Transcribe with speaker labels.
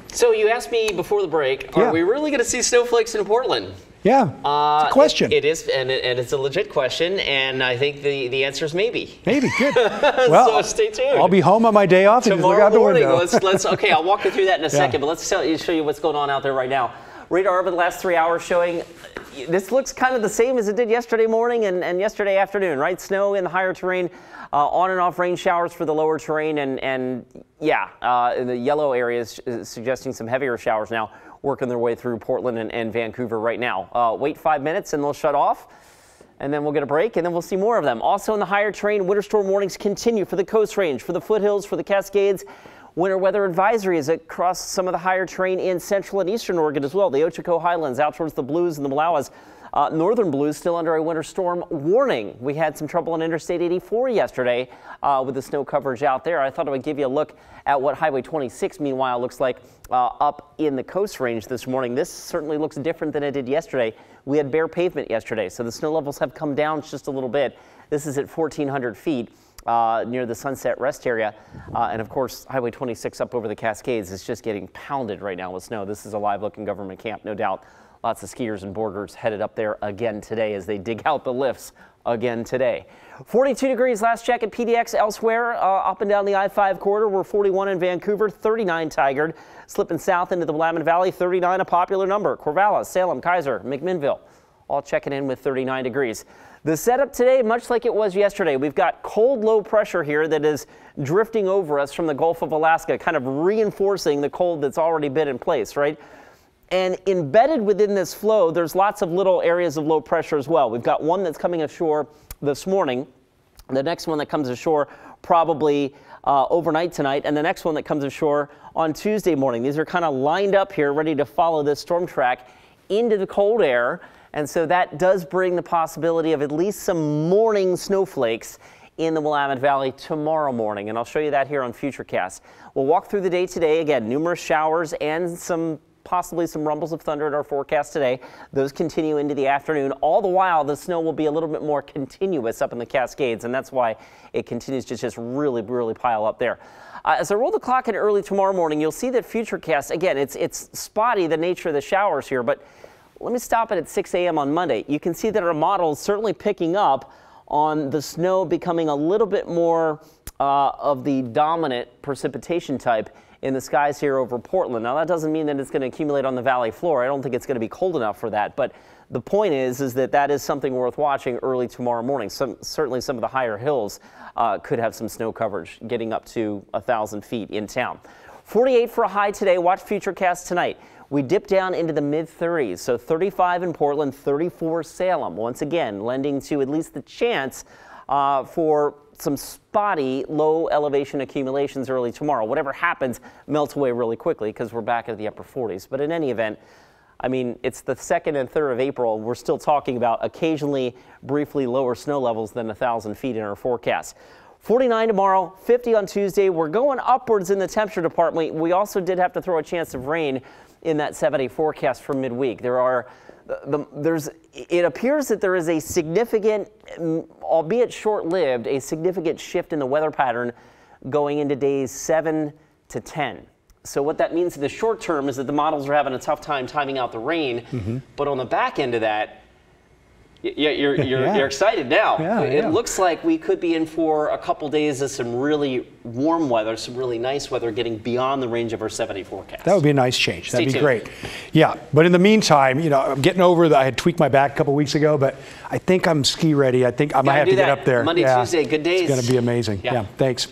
Speaker 1: So you asked me before the break, are we really going to see snowflakes in Portland?
Speaker 2: Yeah, it's a question.
Speaker 1: It is, and it's a legit question, and I think the answer is maybe.
Speaker 2: Maybe, good. Well,
Speaker 1: so stay tuned.
Speaker 2: I'll be home on my day off and just look out the window.
Speaker 1: Okay, I'll walk you through that in a second, but let's show you what's going on out there right now. Radar over the last 3 hours showing this looks kind of the same as it did yesterday morning and yesterday afternoon, right? Snow in the higher terrain, on and off rain showers for the lower terrain, and the yellow areas suggesting some heavier showers now working their way through Portland and Vancouver right now. Wait 5 minutes and they'll shut off, and then we'll get a break, and then we'll see more of them. Also in the higher terrain, winter storm warnings continue for the Coast Range, for the foothills, for the Cascades. Winter weather advisories across some of the higher terrain in central and eastern Oregon as well. The Ochoco Highlands out towards the Blues and the Malawas. Northern Blues still under a winter storm warning. We had some trouble on Interstate 84 yesterday with the snow coverage out there. I thought I would give you a look at what Highway 26 meanwhile looks like up in the Coast Range this morning. This certainly looks different than it did yesterday. We had bare pavement yesterday, so the snow levels have come down just a little bit. This is at 1,400 feet. Near the Sunset Rest area. And of course, Highway 26 up over the Cascades is just getting pounded right now with snow. This is a live looking government camp, no doubt. Lots of skiers and boarders headed up there again today as they dig out the lifts again today. 42 degrees last check at PDX elsewhere, up and down the I-5 corridor. We're 41 in Vancouver, 39 Tigard, slipping south into the Willamette Valley, 39 a popular number. Corvallis, Salem, Kaiser, McMinnville, all checking in with 39 degrees. The setup today, much like it was yesterday, we've got cold low pressure here that is drifting over us from the Gulf of Alaska, kind of reinforcing the cold that's already been in place, right? And embedded within this flow, there's lots of little areas of low pressure as well. We've got one that's coming ashore this morning, the next one that comes ashore probably overnight tonight, and the next one that comes ashore on Tuesday morning. These are kind of lined up here, ready to follow this storm track into the cold air. And so that does bring the possibility of at least some morning snowflakes in the Willamette Valley tomorrow morning. And I'll show you that here on Futurecast. We'll walk through the day today. Again, numerous showers and possibly some rumbles of thunder in our forecast today. Those continue into the afternoon. All the while, the snow will be a little bit more continuous up in the Cascades, and that's why it continues to just really, really pile up there. As I roll the clock in early tomorrow morning, you'll see that Futurecast, again, it's spotty, the nature of the showers here, but let me stop it at 6 a.m. on Monday. You can see that our model is certainly picking up on the snow becoming a little bit more of the dominant precipitation type in the skies here over Portland. Now, that doesn't mean that it's going to accumulate on the valley floor. I don't think it's going to be cold enough for that. But the point is that is something worth watching early tomorrow morning. Certainly some of the higher hills could have some snow coverage getting up to 1,000 feet in town. 48 for a high today. Watch Futurecast tonight. We dip down into the mid-30s, so 35 in Portland, 34 Salem. Once again, lending to at least the chance for some spotty low elevation accumulations early tomorrow. Whatever happens melts away really quickly because we're back at the upper 40s. But in any event, I mean, it's the 2nd and 3rd of April. We're still talking about occasionally briefly lower snow levels than 1,000 feet in our forecast. 49 tomorrow, 50 on Tuesday. We're going upwards in the temperature department. We also did have to throw a chance of rain in that 7-day forecast for midweek. It appears that there is a significant, albeit short-lived, a significant shift in the weather pattern going into days 7 to 10. So what that means in the short term is that the models are having a tough time timing out the rain, but on the back end of that, you're excited now. It looks like we could be in for a couple days of some really warm weather, some really nice weather getting beyond the range of our 7-day forecast. That
Speaker 2: would be a nice change. That'd be great. Yeah, but in the meantime, you know, I'm getting over I had tweaked my back a couple weeks ago, but I think I'm ski ready. I think I might have to get up there.
Speaker 1: Monday, Tuesday, good days.
Speaker 2: It's going to be amazing. Yeah, thanks.